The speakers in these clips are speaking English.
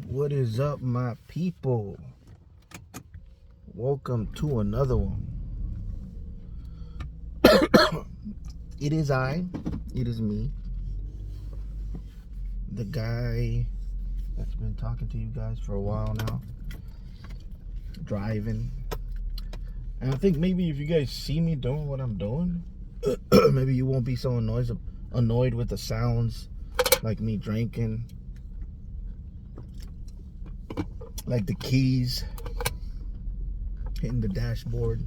What is up, my people? Welcome to another one. It is me, the guy that's been talking to you guys for a while now, driving. And I think maybe if you guys see me doing what I'm doing, maybe you won't be so annoyed with the sounds, like me drinking, like the keys hitting the dashboard,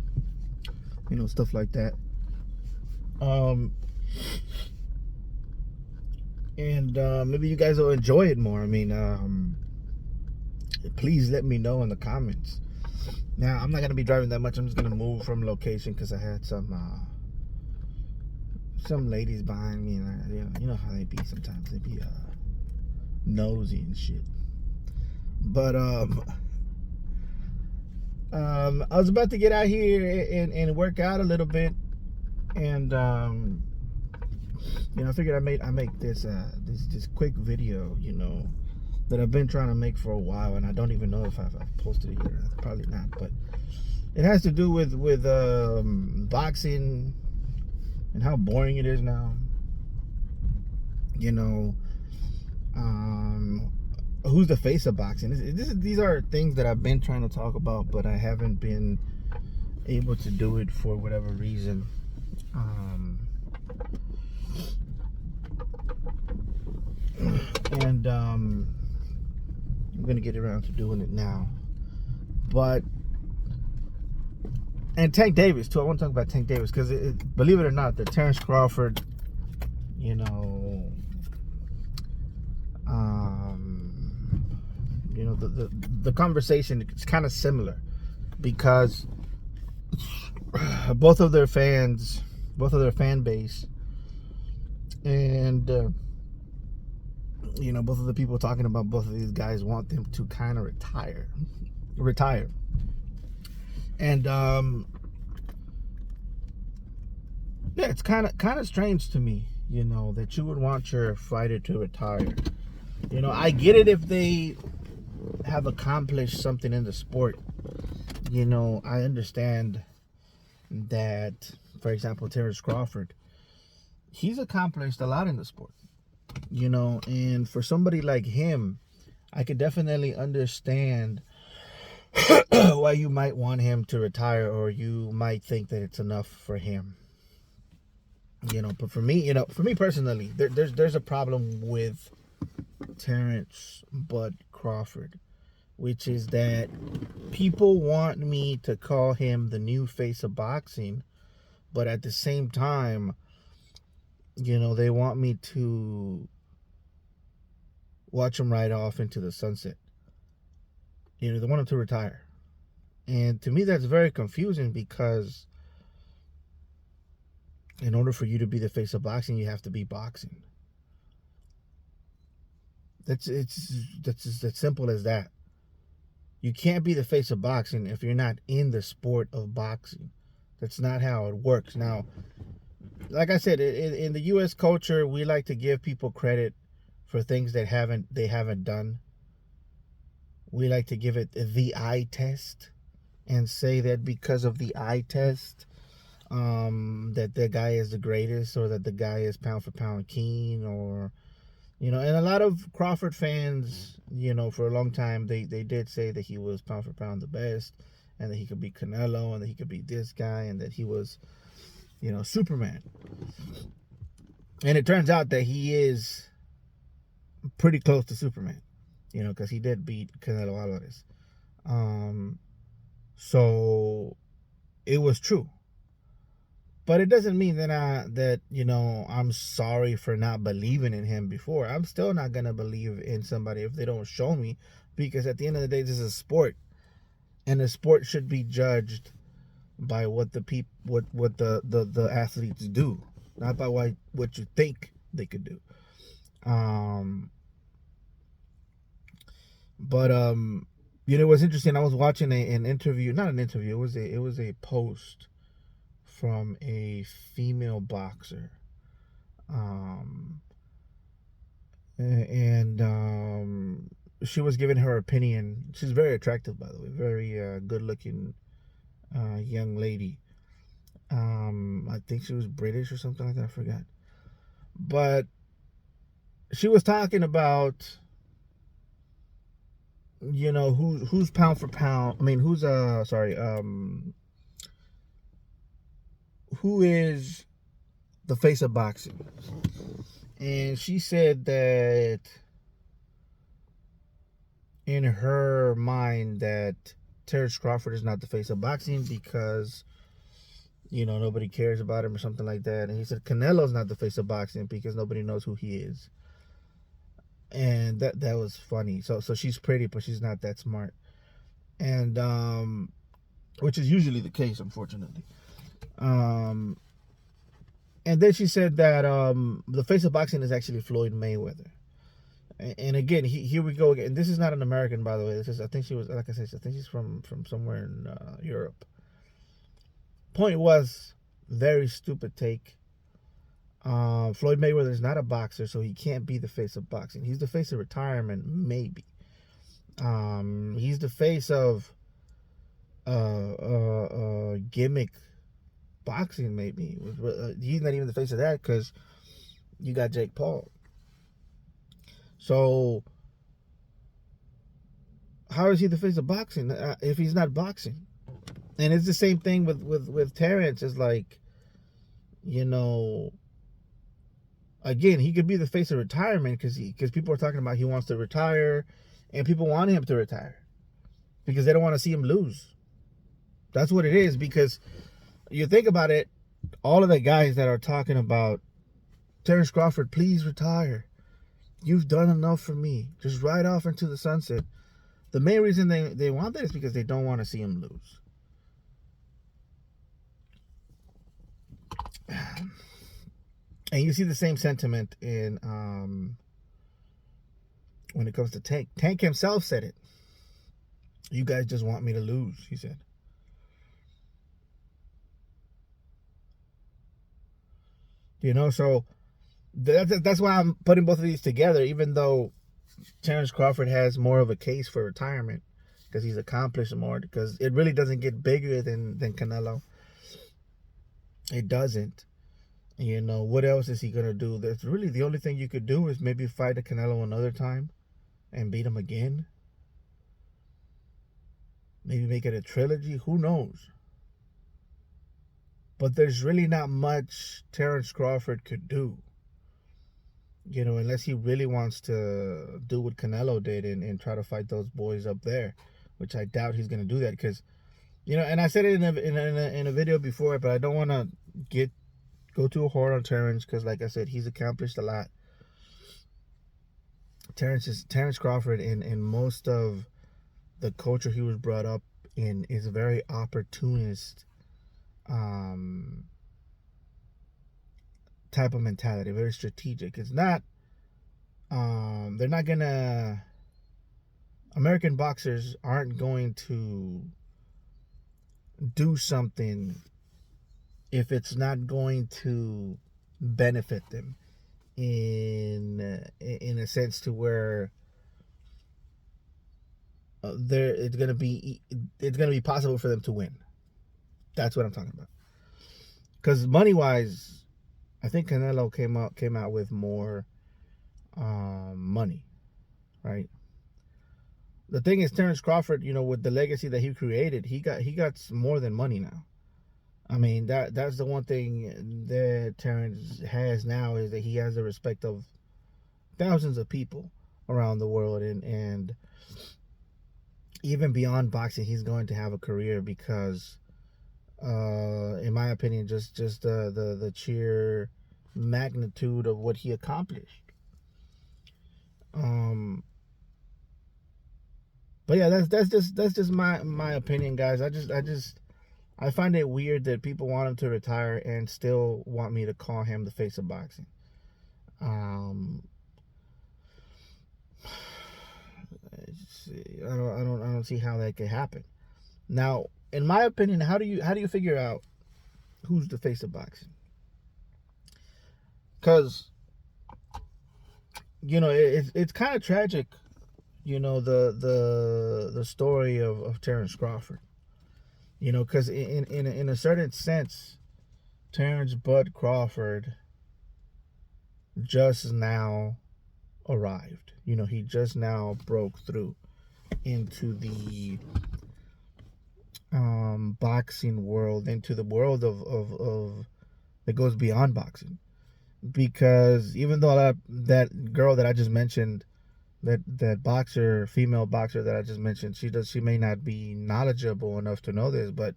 stuff like that. And maybe you guys will enjoy it more. I mean, please let me know in the comments. Now, I'm not gonna be driving that much. I'm just gonna move from location because I had some ladies behind me, and you know how they be sometimes. They be nosy and shit. But I was about to get out here and work out a little bit, and I figured I make this quick video, that I've been trying to make for a while, and I don't even know if I've posted it yet. Probably not, but it has to do with boxing and how boring it is now. Who's the face of boxing? These are things that I've been trying to talk about, but I haven't been able to do it for whatever reason. And I'm gonna get around to doing it now. And Tank Davis too. I want to talk about Tank Davis because, believe it or not, the Terrence Crawford, the conversation is kind of similar, because both of their fan base, and both of the people talking about both of these guys want them to kind of retire. And yeah, it's kind of strange to me, that you would want your fighter to retire. I get it if they have accomplished something in the sport. I understand that, for example, Terrence Crawford, he's accomplished a lot in the sport. And for somebody like him, I could definitely understand why you might want him to retire, or you might think that it's enough for him. But for me personally, there's a problem with Terrence Bud Crawford, which is that people want me to call him the new face of boxing, but at the same time, they want me to watch him ride off into the sunset. They want him to retire. And to me, that's very confusing, because in order for you to be the face of boxing, you have to be boxing. It's as simple as that. You can't be the face of boxing if you're not in the sport of boxing. That's not how it works. Now, like I said, in the U.S. culture, we like to give people credit for things that they haven't done. We like to give it the eye test and say that because of the eye test, that the guy is the greatest, or that the guy is pound for pound king, or and a lot of Crawford fans, for a long time, they did say that he was pound for pound the best, and that he could beat Canelo, and that he could beat this guy, and that he was, Superman. And it turns out that he is pretty close to Superman, because he did beat Canelo Alvarez. So it was true. But it doesn't mean that I'm sorry for not believing in him before. I'm still not gonna believe in somebody if they don't show me, because at the end of the day, this is a sport, and the sport should be judged by what the athletes do, not by what you think they could do. But it was interesting. I was watching an interview, not an interview. It was a post from a female boxer, and she was giving her opinion. She's very attractive, by the way, very good-looking young lady. I think she was British or something like that. I forgot. But she was talking about, who's pound for pound. I mean, who is the face of boxing? And she said that in her mind that Terrence Crawford is not the face of boxing because nobody cares about him or something like that. And he said Canelo's not the face of boxing because nobody knows who he is. And that was funny. So she's pretty, but she's not that smart. And which is usually the case, unfortunately. And then she said that the face of boxing is actually Floyd Mayweather. And again, here we go again. This is not an American, by the way. This is, I think she was, like I said, I think she's from somewhere in Europe. Point was, very stupid take. Floyd Mayweather is not a boxer, so he can't be the face of boxing. He's the face of retirement, maybe. He's the face of gimmick boxing, maybe. He's not even the face of that because you got Jake Paul. So how is he the face of boxing if he's not boxing? And it's the same thing with Terrence. It's like, again, he could be the face of retirement because people are talking about he wants to retire, and people want him to retire because they don't want to see him lose. That's what it is. Because you think about it, all of the guys that are talking about Terrence Crawford, please retire. You've done enough for me. Just ride off into the sunset. The main reason they want that is because they don't want to see him lose. And you see the same sentiment in when it comes to Tank. Tank himself said it. You guys just want me to lose, he said. So that's why I'm putting both of these together, even though Terrence Crawford has more of a case for retirement because he's accomplished more, because it really doesn't get bigger than Canelo. It doesn't. What else is he going to do? That's really the only thing you could do is maybe fight a Canelo another time and beat him again. Maybe make it a trilogy. Who knows? But there's really not much Terrence Crawford could do. Unless he really wants to do what Canelo did and try to fight those boys up there, which I doubt he's going to do that because, and I said it in a video before, but I don't want to go too hard on Terrence because, like I said, he's accomplished a lot. Terrence Crawford in most of the culture he was brought up in is a very opportunist type of mentality, very strategic. It's not they're not gonna American boxers aren't going to do something if it's not going to benefit them in a sense to where it's gonna be possible for them to win. That's what I'm talking about. Because money wise, I think Canelo came out with more money, right? The thing is, Terrence Crawford, with the legacy that he created, he got more than money now. I mean, that's the one thing that Terrence has now, is that he has the respect of thousands of people around the world, and even beyond boxing, he's going to have a career because, in my opinion, just the sheer magnitude of what he accomplished. But yeah, that's just my opinion, guys. I find it weird that people want him to retire and still want me to call him the face of boxing. I don't see how that could happen. Now, in my opinion, how do you figure out who's the face of boxing? Because it's kind of tragic the story of Terrence Crawford. Because in a certain sense, Terrence Bud Crawford just now arrived. He just now broke through into the boxing world, into the world of that goes beyond boxing. Because even though that girl that I just mentioned, that boxer, female boxer that I just mentioned, she may not be knowledgeable enough to know this, but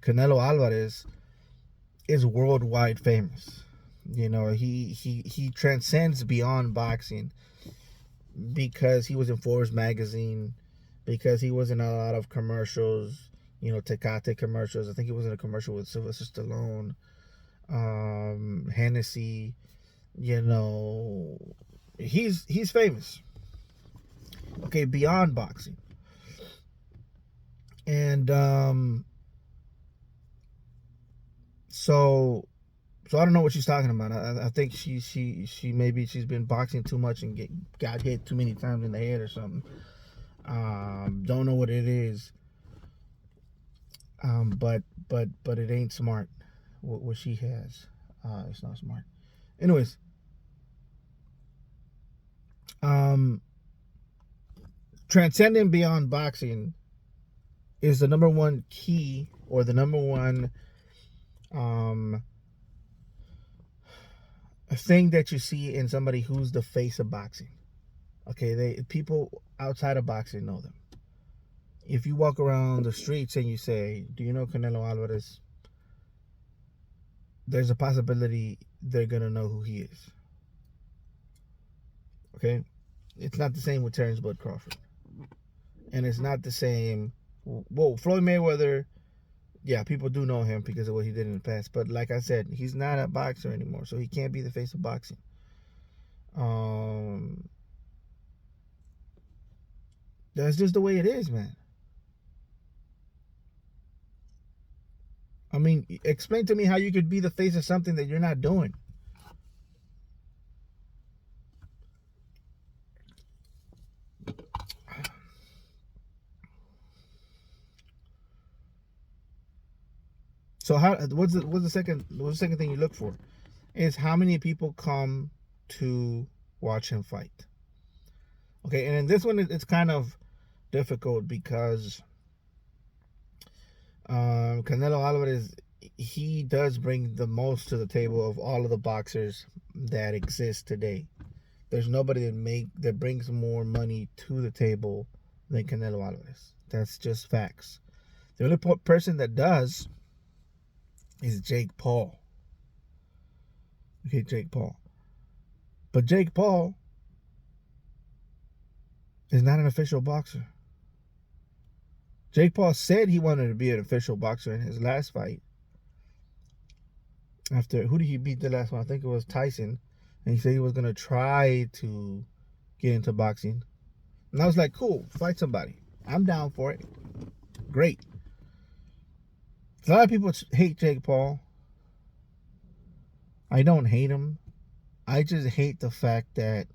Canelo Alvarez is worldwide famous. He transcends beyond boxing because he was in Forbes magazine, because he was in a lot of commercials, Tecate commercials. I think he was in a commercial with Sylvester Stallone, Hennessy. He's famous. Okay, beyond boxing. And so I don't know what she's talking about. I think she maybe she's been boxing too much and got hit too many times in the head or something. Don't know what it is. But it ain't smart what she has. It's not smart. Anyways, transcending beyond boxing is the number one key, or the number one a thing that you see in somebody who's the face of boxing. Okay, people outside of boxing know them. If you walk around the streets and you say, "Do you know Canelo Alvarez?" There's a possibility they're gonna know who he is. Okay, it's not the same with Terrence Bud Crawford, and it's not the same. Well, Floyd Mayweather, yeah, people do know him because of what he did in the past. But like I said, he's not a boxer anymore, so he can't be the face of boxing. That's just the way it is, man. I mean, explain to me how you could be the face of something that you're not doing. So what's the second thing you look for? Is how many people come to watch him fight. Okay, and in this one it's kind of difficult because Canelo Alvarez, he does bring the most to the table of all of the boxers that exist today. There's nobody that brings more money to the table than Canelo Alvarez. That's just facts. The only person that does is Jake Paul. Okay, Jake Paul. But Jake Paul is not an official boxer. Jake Paul said he wanted to be an official boxer in his last fight. After, who did he beat the last one? I think it was Tyson. And he said he was going to try to get into boxing. And I was like, cool, fight somebody. I'm down for it. Great. A lot of people hate Jake Paul. I don't hate him. I just hate the fact that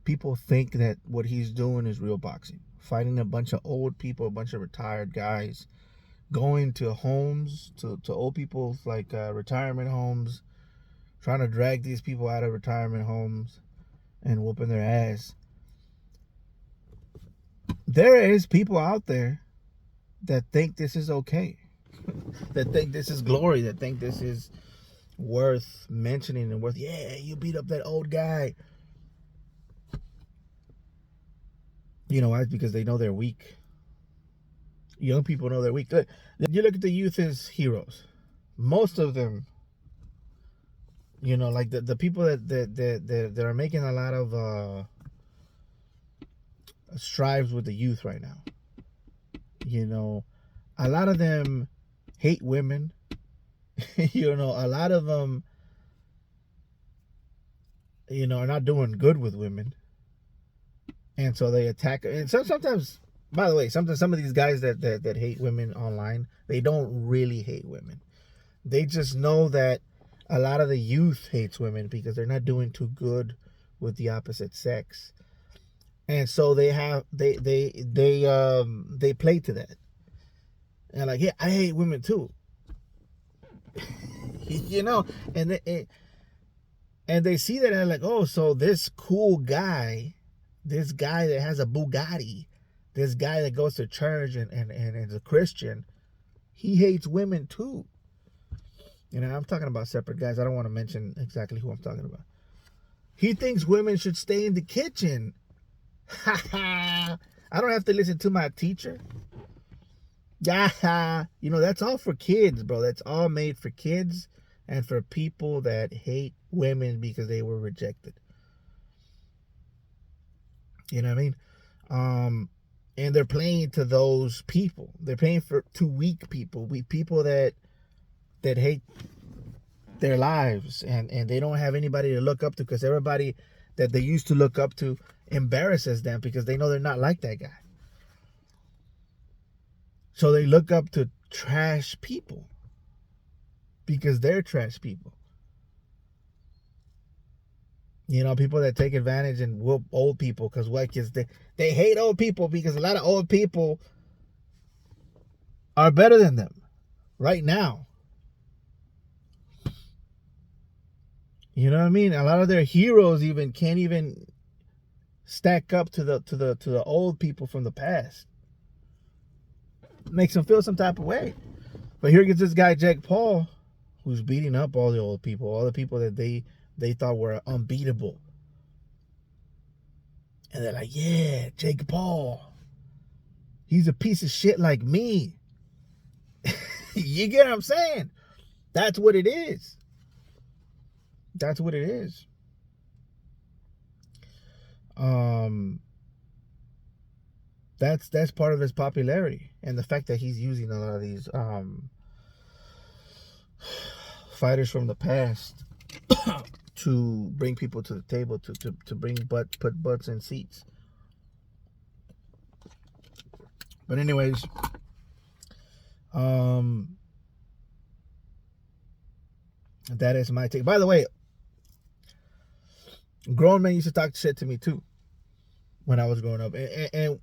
people think that what he's doing is real boxing. Fighting a bunch of old people, a bunch of retired guys, going to homes, to old people's like retirement homes, trying to drag these people out of retirement homes and whooping their ass. There is people out there that think this is okay, that think this is glory, that think this is worth mentioning and worth, yeah, you beat up that old guy. You know why? It's because they know they're weak. Young people know they're weak. You look at the youth as heroes. Most of them, like the people that are making a lot of strives with the youth right now. A lot of them hate women. A lot of them, are not doing good with women. And so they attack. And sometimes, by the way, some of these guys that hate women online, they don't really hate women. They just know that a lot of the youth hates women because they're not doing too good with the opposite sex. And so they play to that. And like, yeah, I hate women too. You know, and they see that and they're like, oh, so this cool guy, this guy that has a Bugatti, this guy that goes to church and is a Christian, he hates women too. You know, I'm talking about separate guys. I don't want to mention exactly who I'm talking about. He thinks women should stay in the kitchen. Ha ha. I don't have to listen to my teacher. Yeah, you know, that's all for kids, bro. That's all made for kids and for people that hate women because they were rejected. You know what I mean? And they're playing to those people. They're playing to weak people, people that hate their lives and they don't have anybody to look up to because everybody that they used to look up to embarrasses them because they know they're not like that guy. So they look up to trash people because they're trash people. You know, people that take advantage and whoop old people because what? Because they hate old people because a lot of old people are better than them right now. You know what I mean? A lot of their heroes even can't even stack up to the old people from the past. Makes them feel some type of way. But here gets this guy Jake Paul, who's beating up all the old people, all the people that they thought were unbeatable. And they're like, yeah, Jake Paul. He's a piece of shit like me. You get what I'm saying? That's what it is. That's what it is. That's part of his popularity and the fact that he's using a lot of these fighters from the past to bring people to the table to put butts in seats. But anyways, that is my take. By the way, grown men used to talk shit to me too when I was growing up. And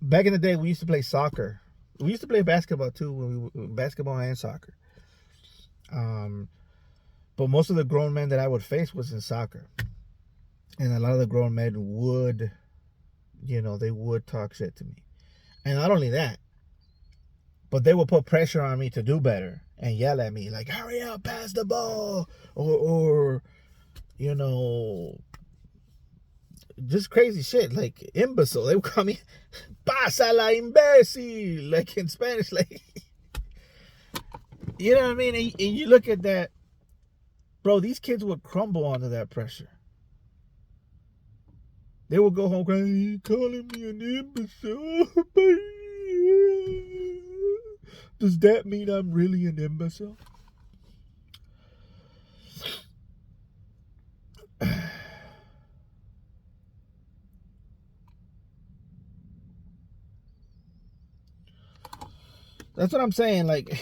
back in the day, we used to play soccer. We used to play basketball too, basketball and soccer. But most of the grown men that I would face was in soccer. And a lot of the grown men would, they would talk shit to me. And not only that, but they would put pressure on me to do better and yell at me like, hurry up, pass the ball. Or just crazy shit, like imbecile. They would call me pasa la imbécil, like in Spanish, like, you know what I mean? And you look at that, bro, these kids would crumble under that pressure. They would go home crying, calling me an imbecile. Does that mean I'm really an imbecile? That's what I'm saying, like,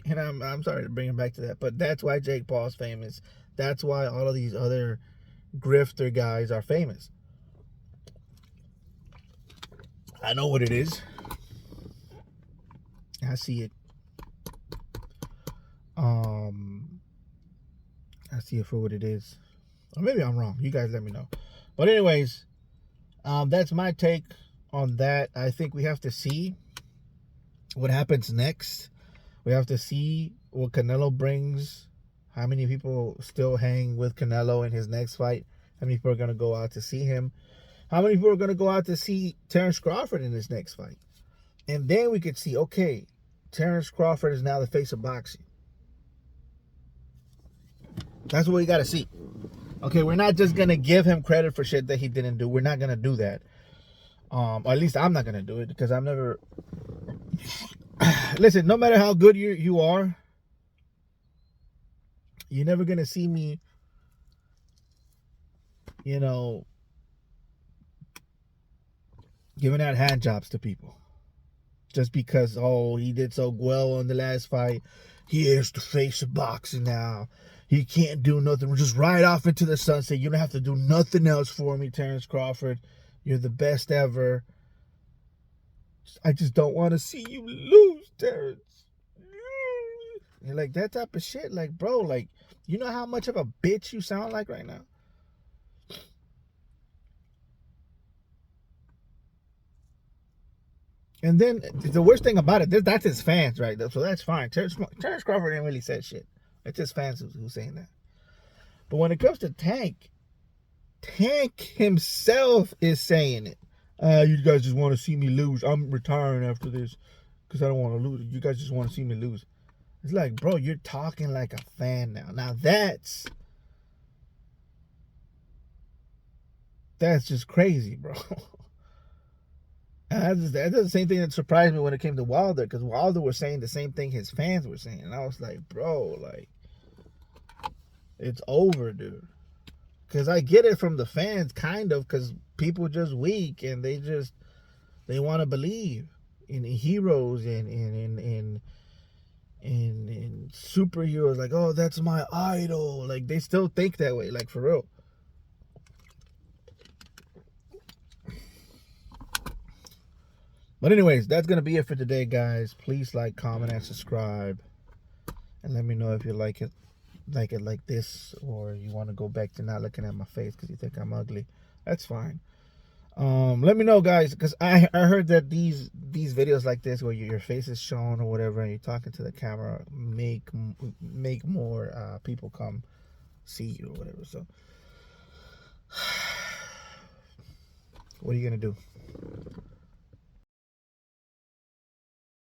and I'm sorry to bring it back to that, but that's why Jake Paul's famous. That's why all of these other grifter guys are famous. I know what it is. I see it. I see it for what it is. Or maybe I'm wrong. You guys let me know. But anyways, that's my take on that. I think we have to see what happens next. We have to see what Canelo brings. How many people still hang with Canelo in his next fight? How many people are going to go out to see him? How many people are going to go out to see Terrence Crawford in his next fight? And then we could see, okay, Terrence Crawford is now the face of boxing. That's what we got to see. Okay, we're not just going to give him credit for shit that he didn't do. We're not going to do that. Or at least I'm not going to do it because I've never... Listen, no matter how good you are, you're never going to see me, giving out hand jobs to people. Just because, he did so well in the last fight. He is the face of boxing now. He can't do nothing. We'll just ride off into the sunset. You don't have to do nothing else for me, Terrence Crawford. You're the best ever. I just don't want to see you lose, Terrence. And like that type of shit, like, bro, like, you know how much of a bitch you sound like right now? And then the worst thing about it, that's his fans, right? So that's fine. Terrence Crawford didn't really say shit. It's his fans who's saying that. But when it comes to Tank himself is saying it. You guys just want to see me lose. I'm retiring after this because I don't want to lose. You guys just want to see me lose. It's like, bro, you're talking like a fan now. Now that's just crazy, bro. That's the same thing that surprised me when it came to Wilder, because Wilder was saying the same thing his fans were saying. And I was like, bro, like, it's over, dude. Because I get it from the fans, kind of, because people just weak and they want to believe in heroes and in superheroes. Like, oh, that's my idol. Like, they still think that way, like, for real. But anyways, that's going to be it for today, guys. Please like, comment, and subscribe. And let me know if you like it like this, or you want to go back to not looking at my face because you think I'm ugly. That's fine. Let me know, guys, because I heard that these videos like this where your face is shown or whatever and you're talking to the camera make more people come see you or whatever. So what are you gonna do?